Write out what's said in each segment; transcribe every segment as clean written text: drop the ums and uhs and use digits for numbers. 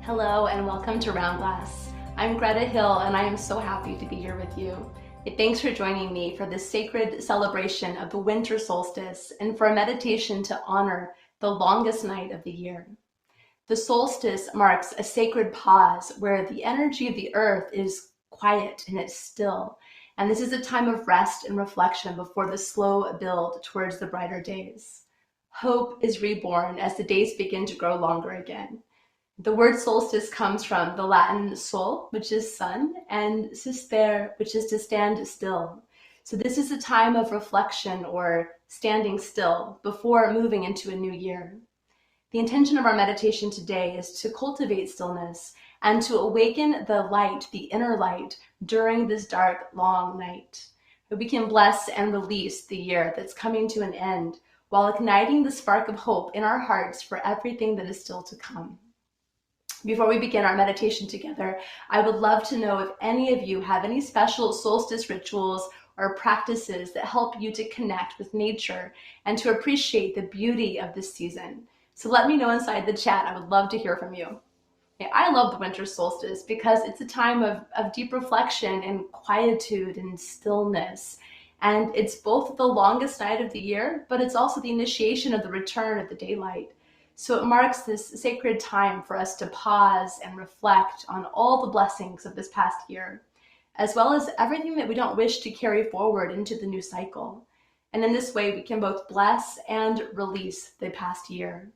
Hello and welcome to Round Glass. I'm Greta Hill and I am so happy to be here with you. Thanks for joining me for this sacred celebration of the winter solstice and for a meditation to honor the longest night of the year. The solstice marks a sacred pause where the energy of the earth is quiet and it's still. And this is a time of rest and reflection before the slow build towards the brighter days. Hope is reborn as the days begin to grow longer again. The word solstice comes from the Latin sol, which is sun, and sister, which is to stand still. So this is a time of reflection or standing still before moving into a new year. The intention of our meditation today is to cultivate stillness and to awaken the light, the inner light, during this dark, long night. That we can bless and release the year that's coming to an end while igniting the spark of hope in our hearts for everything that is still to come. Before we begin our meditation together, I would love to know if any of you have any special solstice rituals or practices that help you to connect with nature and to appreciate the beauty of this season. So let me know inside the chat. I would love to hear from you. I love the winter solstice because it's a time of deep reflection and quietude and stillness. And it's both the longest night of the year, but it's also the initiation of the return of the daylight. So it marks this sacred time for us to pause and reflect on all the blessings of this past year, as well as everything that we don't wish to carry forward into the new cycle. And in this way, we can both bless and release the past year.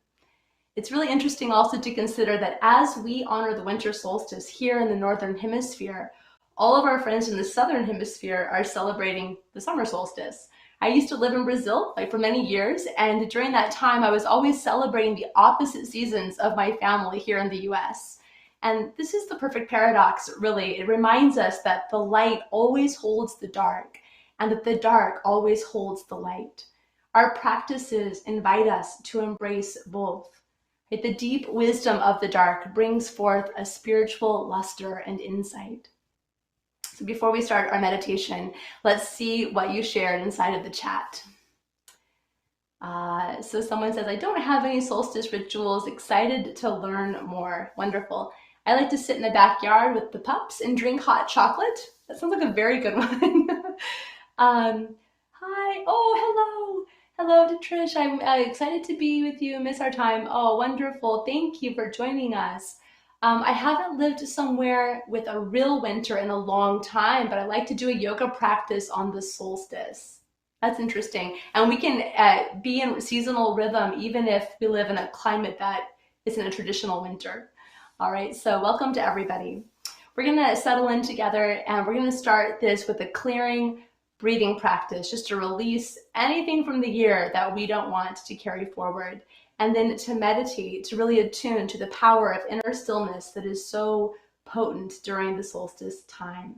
It's really interesting also to consider that as we honor the winter solstice here in the Northern Hemisphere, all of our friends in the Southern Hemisphere are celebrating the summer solstice. I used to live in Brazil for many years, and during that time I was always celebrating the opposite seasons of my family here in the US. And this is the perfect paradox, really. It reminds us that the light always holds the dark, and that the dark always holds the light. Our practices invite us to embrace both. The deep wisdom of the dark brings forth a spiritual luster and insight. So before we start our meditation, let's see what you shared inside of the chat. So someone says, I don't have any solstice rituals, excited to learn more. Wonderful. I like to sit in the backyard with the pups and drink hot chocolate. That sounds like a very good one. Hi, oh, hello. Hello to Trish. I'm excited to be with you, miss our time. Oh, wonderful. Thank you for joining us. I haven't lived somewhere with a real winter in a long time, but I like to do a yoga practice on the solstice. That's interesting. And we can be in seasonal rhythm even if we live in a climate that isn't a traditional winter. All right, so welcome to everybody. We're gonna settle in together and we're gonna start this with a clearing breathing practice, just to release anything from the year that we don't want to carry forward. And then to meditate, to really attune to the power of inner stillness that is so potent during the solstice time.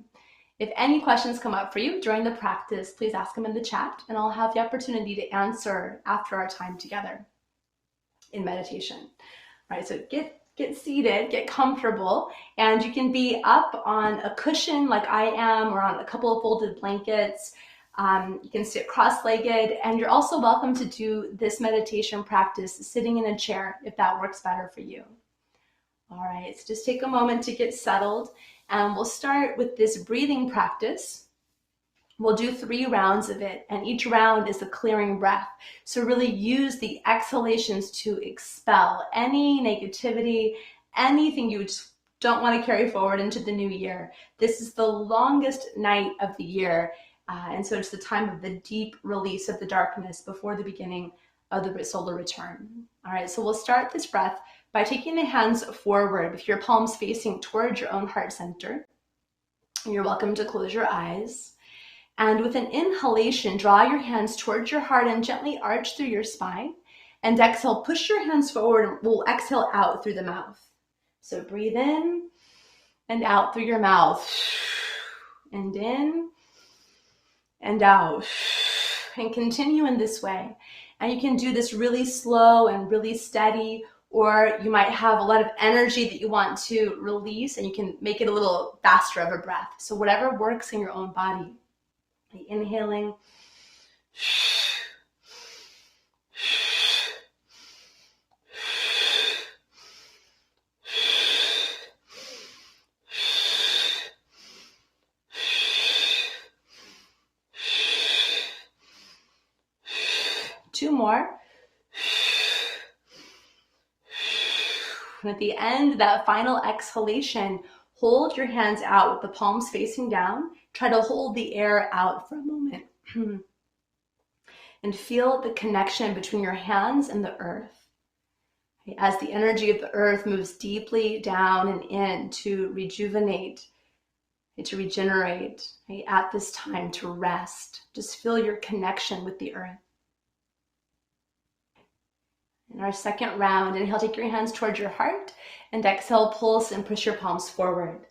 If any questions come up for you during the practice, please ask them in the chat and I'll have the opportunity to answer after our time together in meditation. All right, so get seated, get comfortable, and you can be up on a cushion like I am or on a couple of folded blankets. You can sit cross-legged, and you're also welcome to do this meditation practice sitting in a chair if that works better for you. All right, so just take a moment to get settled, and we'll start with this breathing practice. We'll do 3 rounds of it, and each round is a clearing breath. So really use the exhalations to expel any negativity, anything you don't want to carry forward into the new year. This is the longest night of the year. And so it's the time of the deep release of the darkness before the beginning of the solar return. All right, so we'll start this breath by taking the hands forward with your palms facing towards your own heart center. You're welcome to close your eyes. And with an inhalation, draw your hands towards your heart and gently arch through your spine. And exhale, push your hands forward and we'll exhale out through the mouth. So breathe in and out through your mouth. And in and out, and continue in this way. And you can do this really slow and really steady, or you might have a lot of energy that you want to release and you can make it a little faster of a breath. So whatever works in your own body. Inhaling, more. And at the end, that final exhalation, hold your hands out with the palms facing down. Try to hold the air out for a moment. And feel the connection between your hands and the earth. As the energy of the earth moves deeply down and in to rejuvenate, to regenerate, at this time to rest. Just feel your connection with the earth. In our second round, inhale, take your hands towards your heart, and exhale, pulse and push your palms forward.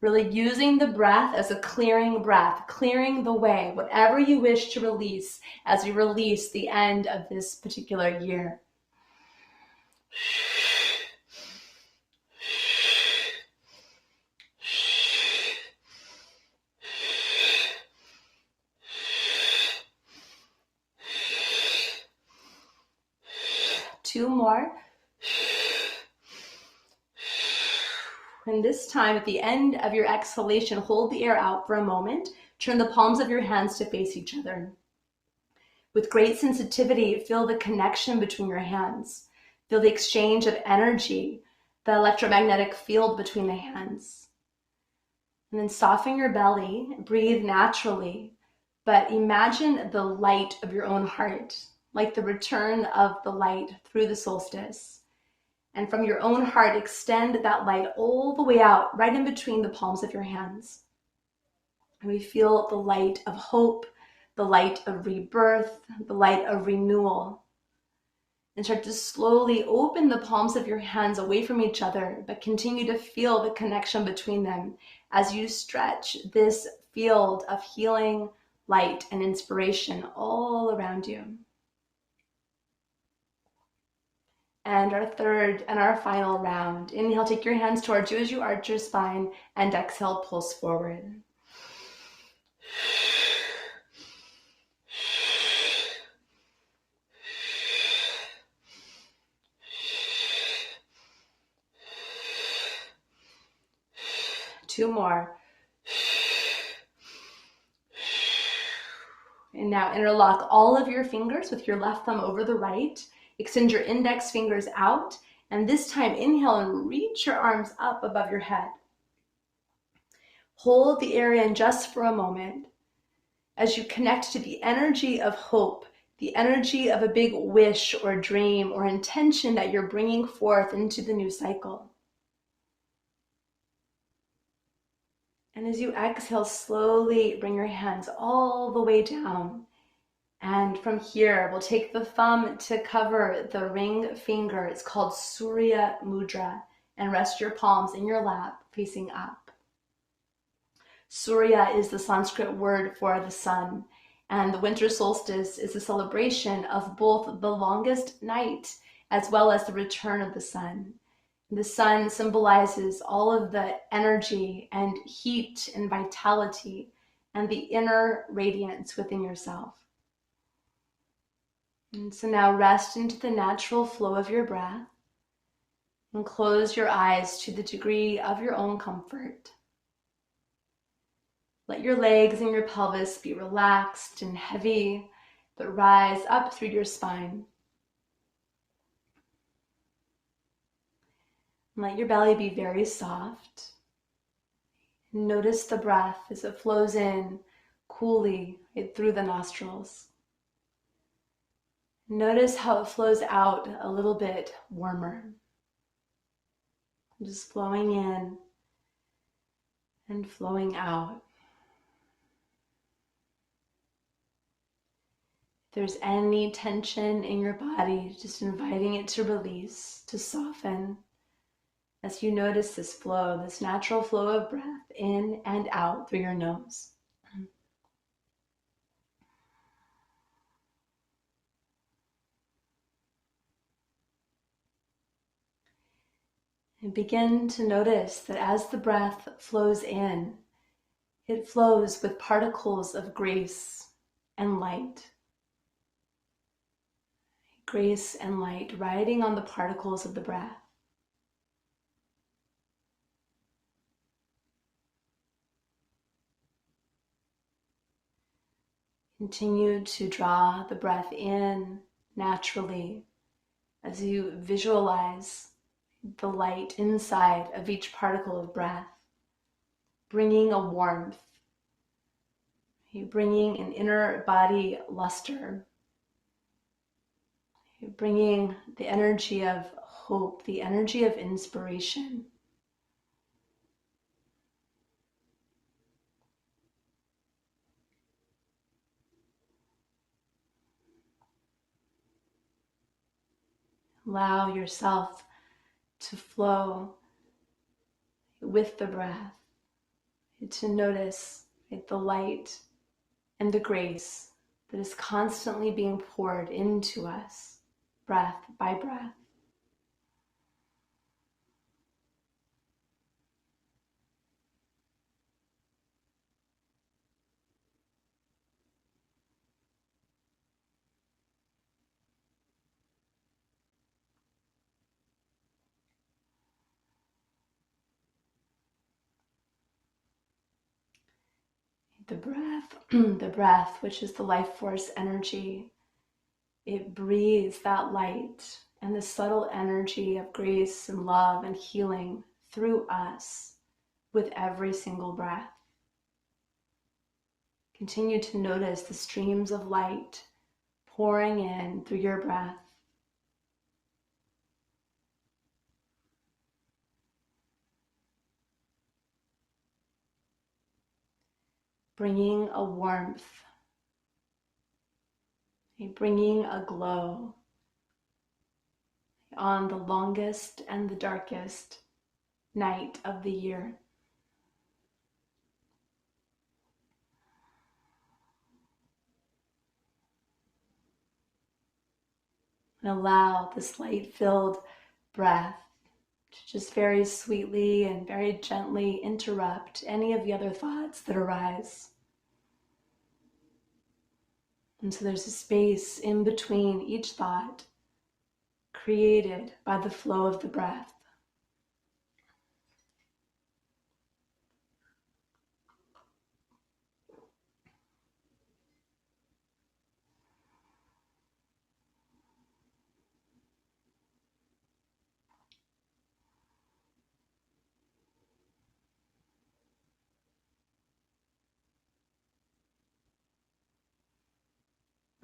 Really using the breath as a clearing breath, clearing the way, whatever you wish to release as we release the end of this particular year. Two more. And this time, at the end of your exhalation, hold the air out for a moment. Turn the palms of your hands to face each other. With great sensitivity, feel the connection between your hands. Feel the exchange of energy, the electromagnetic field between the hands. And then soften your belly, breathe naturally, but imagine the light of your own heart, like the return of the light through the solstice. And from your own heart, extend that light all the way out, right in between the palms of your hands. And we feel the light of hope, the light of rebirth, the light of renewal. And start to slowly open the palms of your hands away from each other, but continue to feel the connection between them as you stretch this field of healing, light, and inspiration all around you. And our third and our final round. Inhale, take your hands towards you as you arch your spine, and exhale, pulse forward. Two more. And now interlock all of your fingers with your left thumb over the right. Extend your index fingers out. And this time, inhale and reach your arms up above your head. Hold the air in just for a moment as you connect to the energy of hope, the energy of a big wish or dream or intention that you're bringing forth into the new cycle. And as you exhale, slowly bring your hands all the way down. And from here, we'll take the thumb to cover the ring finger. It's called Surya Mudra. And rest your palms in your lap, facing up. Surya is the Sanskrit word for the sun. And the winter solstice is a celebration of both the longest night as well as the return of the sun. The sun symbolizes all of the energy and heat and vitality and the inner radiance within yourself. And so now rest into the natural flow of your breath and close your eyes to the degree of your own comfort. Let your legs and your pelvis be relaxed and heavy, but rise up through your spine. Let your belly be very soft. Notice the breath as it flows in coolly through the nostrils. Notice how it flows out a little bit warmer. Just flowing in and flowing out. If there's any tension in your body, just inviting it to release, to soften. As you notice this flow, this natural flow of breath in and out through your nose. And begin to notice that as the breath flows in, it flows with particles of grace and light. Grace and light riding on the particles of the breath. Continue to draw the breath in naturally as you visualize the light inside of each particle of breath, bringing a warmth, bringing an inner body luster, bringing the energy of hope, the energy of inspiration. Allow yourself to flow with the breath, to notice the light and the grace that is constantly being poured into us, breath by breath. The breath, the breath, which is the life force energy, it breathes that light and the subtle energy of grace and love and healing through us with every single breath. Continue to notice the streams of light pouring in through your breath. Bringing a warmth, bringing a glow on the longest and the darkest night of the year. And allow this light-filled breath to just very sweetly and very gently interrupt any of the other thoughts that arise. And so there's a space in between each thought created by the flow of the breath.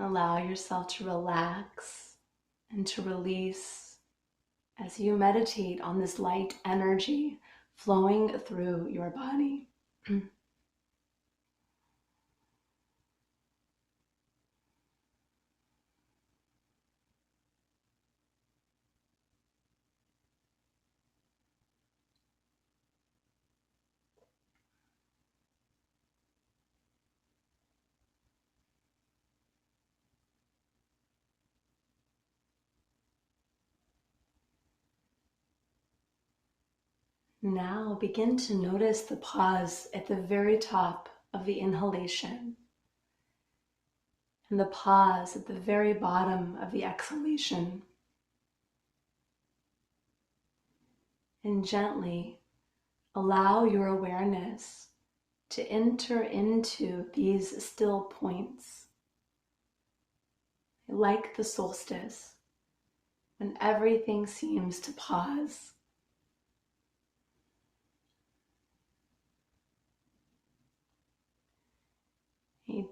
Allow yourself to relax and to release as you meditate on this light energy flowing through your body. Now begin to notice the pause at the very top of the inhalation and the pause at the very bottom of the exhalation. And gently allow your awareness to enter into these still points, like the solstice, when everything seems to pause.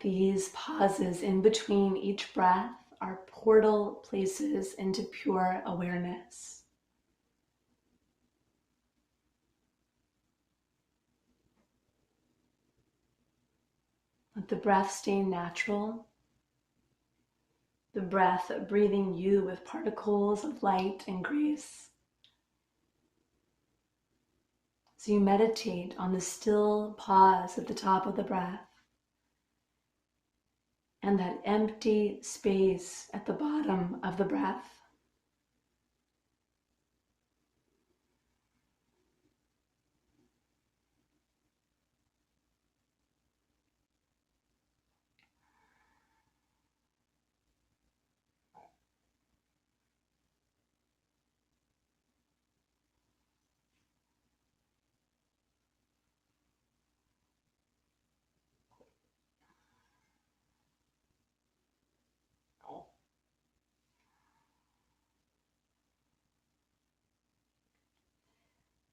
These pauses in between each breath are portal places into pure awareness. Let the breath stay natural, the breath breathing you with particles of light and grace. As you meditate on the still pause at the top of the breath and that empty space at the bottom of the breath.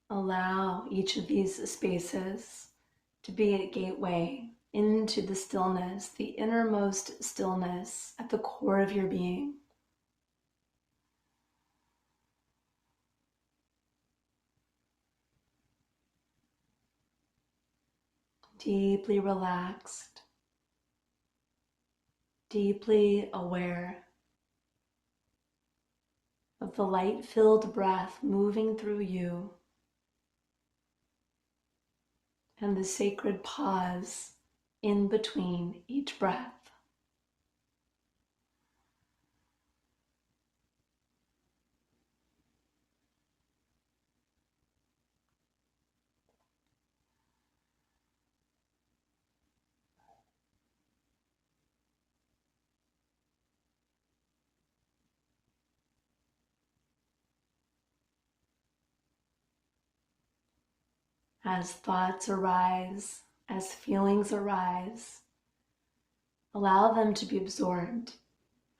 Allow each of these spaces to be a gateway into the stillness, the innermost stillness at the core of your being. Deeply relaxed, deeply aware of the light-filled breath moving through you and the sacred pause in between each breath. As thoughts arise, as feelings arise, allow them to be absorbed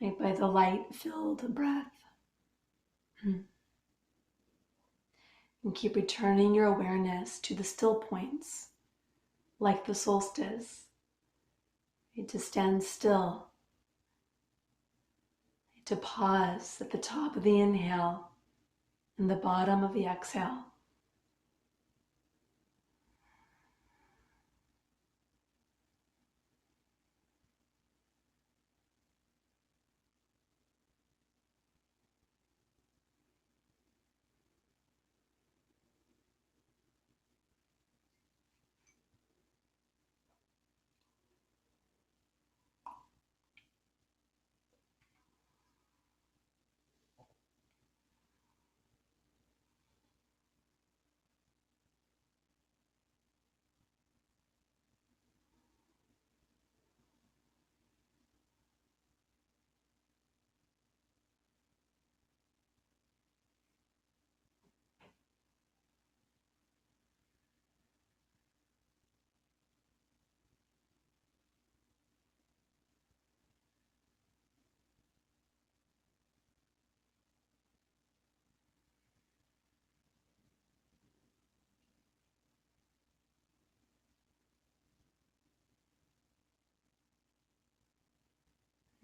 by the light-filled breath. And keep returning your awareness to the still points, like the solstice, to stand still, to pause at the top of the inhale and the bottom of the exhale.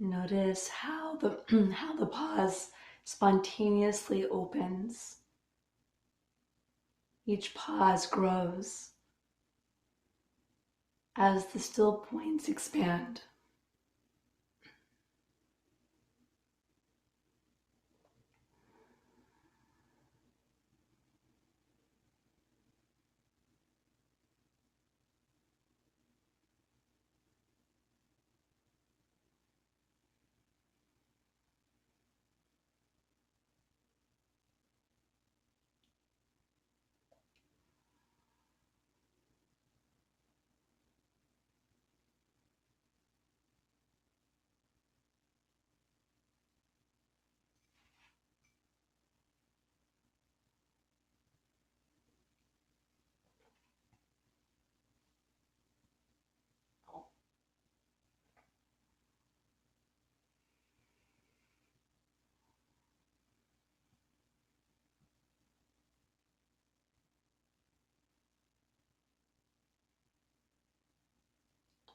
Notice how the, how the pause spontaneously opens. Each pause grows as the still points expand.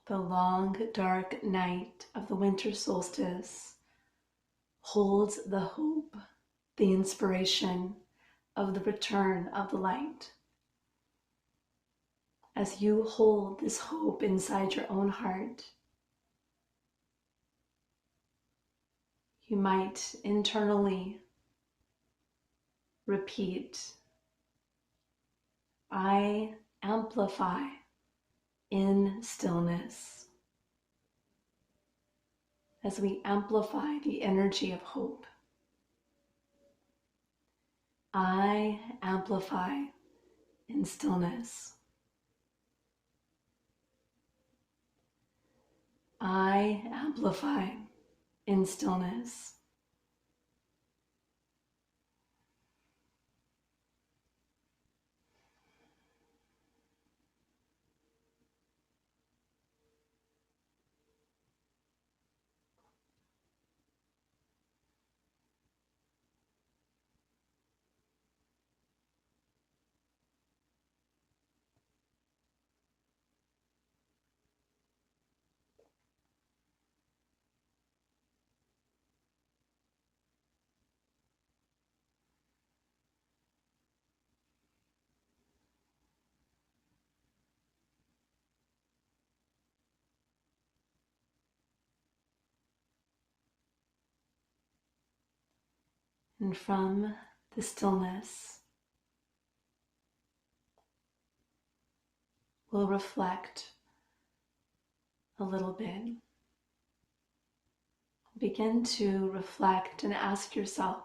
The long, dark night of the winter solstice holds the hope, the inspiration of the return of the light. As you hold this hope inside your own heart, you might internally repeat, I amplify in stillness, as we amplify the energy of hope. I amplify in stillness. I amplify in stillness. And from the stillness, we'll reflect a little bit. Begin to reflect and ask yourself,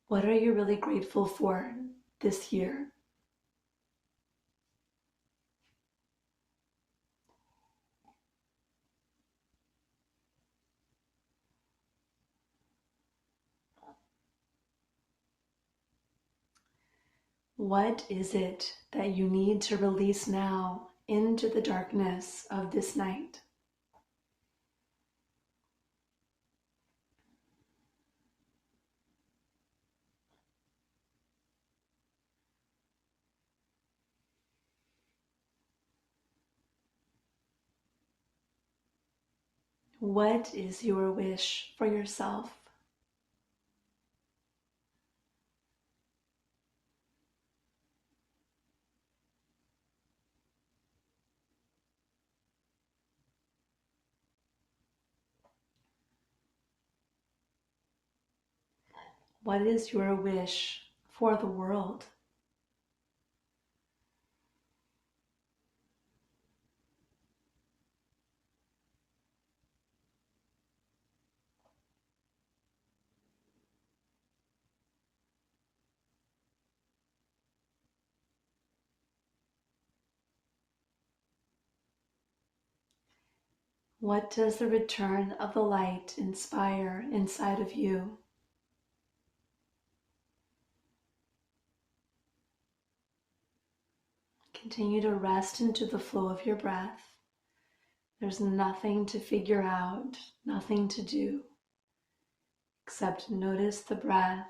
what are you really grateful for this year? What is it that you need to release now into the darkness of this night? What is your wish for yourself? What is your wish for the world? What does the return of the light inspire inside of you? Continue to rest into the flow of your breath. There's nothing to figure out, nothing to do, except notice the breath,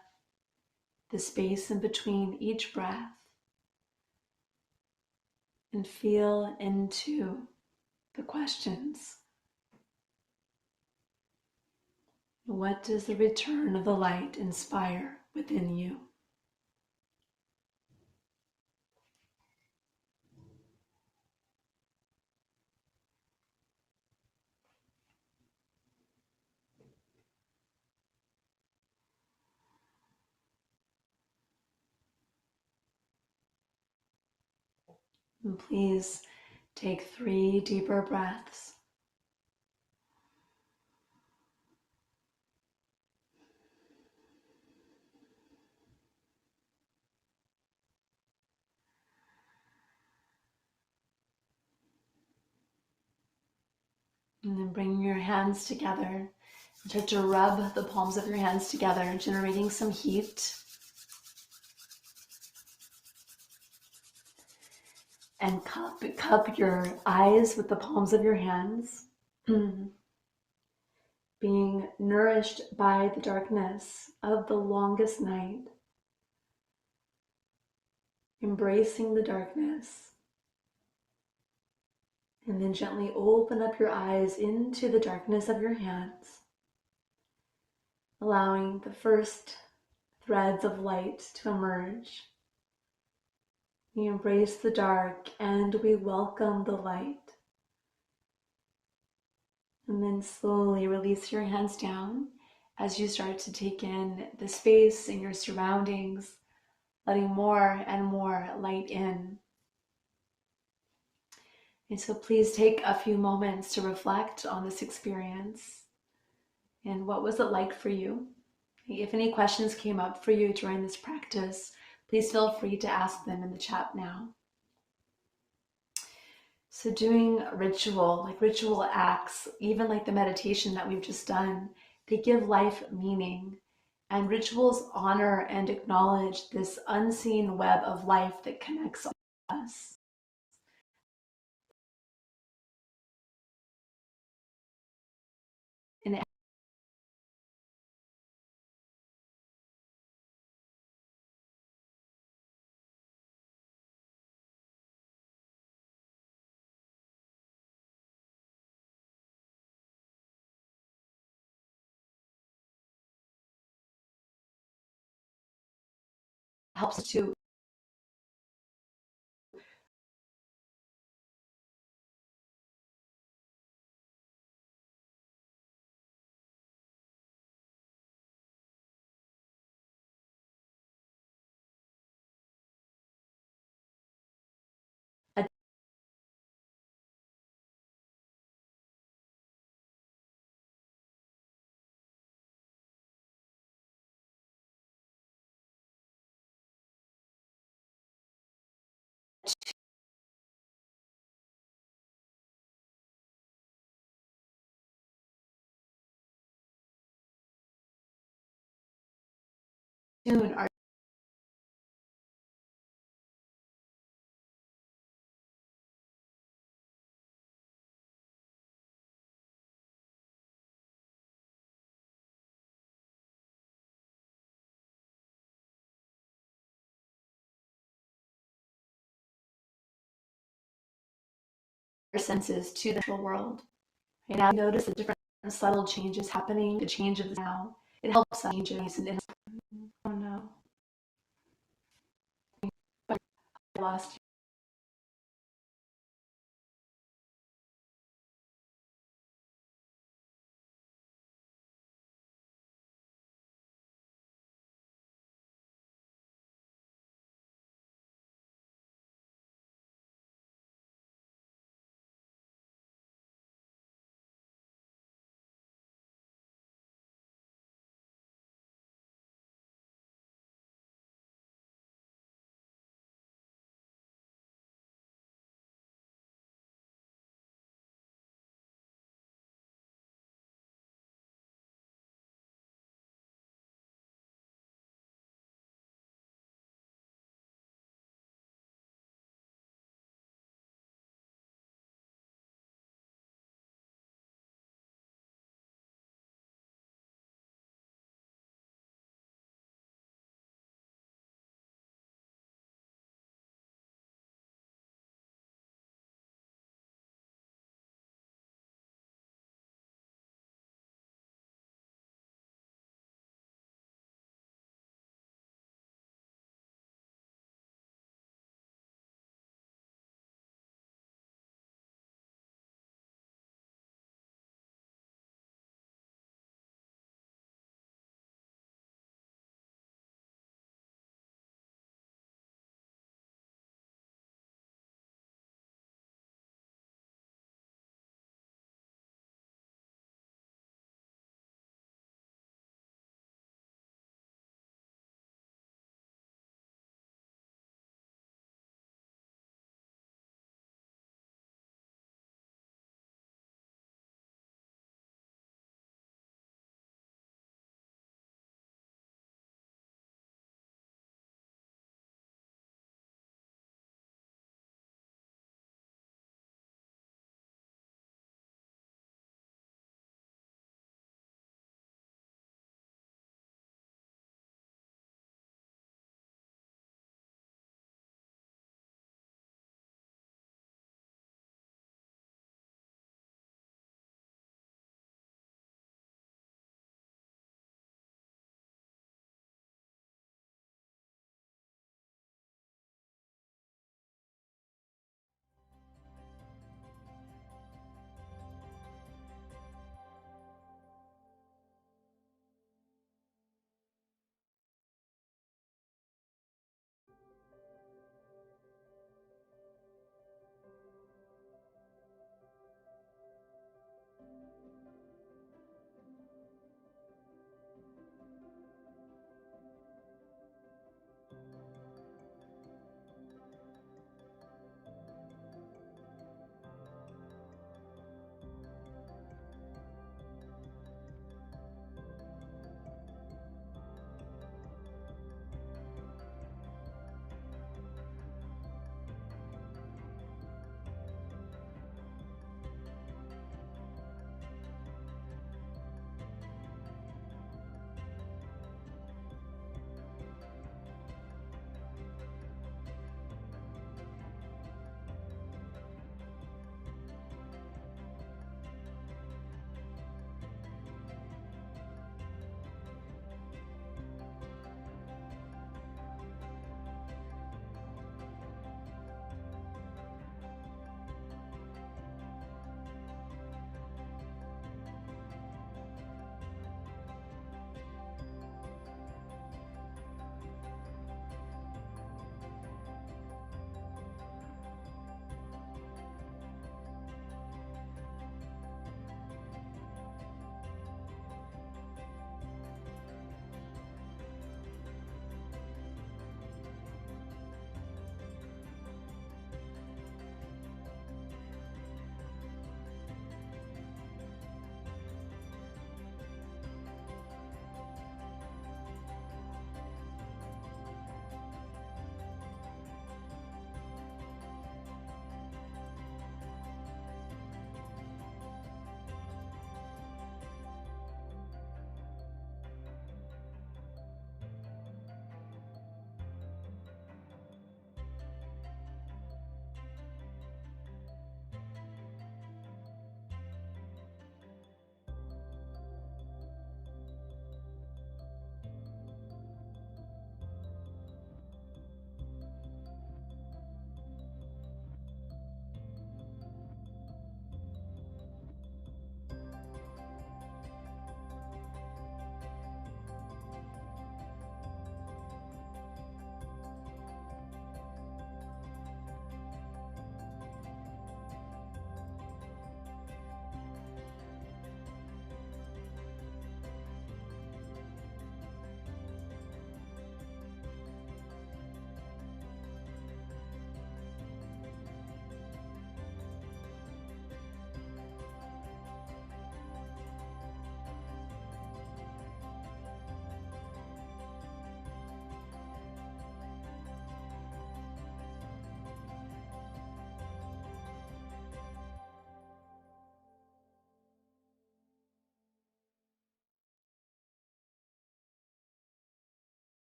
the space in between each breath, and feel into the questions. What does the return of the light inspire within you? And please take 3 deeper breaths. And then bring your hands together. Start to rub the palms of your hands together, generating some heat. And cup your eyes with the palms of your hands. Being nourished by the darkness of the longest night. Embracing the darkness. And then gently open up your eyes into the darkness of your hands, allowing the first threads of light to emerge. We embrace the dark and we welcome the light. And then slowly release your hands down as you start to take in the space in your surroundings, letting more and more light in. And so please take a few moments to reflect on this experience. And what was it like for you? If any questions came up for you during this practice, please feel free to ask them in the chat now. So doing ritual, like ritual acts, even like the meditation that we've just done, they give life meaning. And rituals honor and acknowledge this unseen web of life that connects us. And helps to tune our senses to the natural world. And now notice the different subtle changes happening, the change of now. It helps us change it. And oh no, I lost you.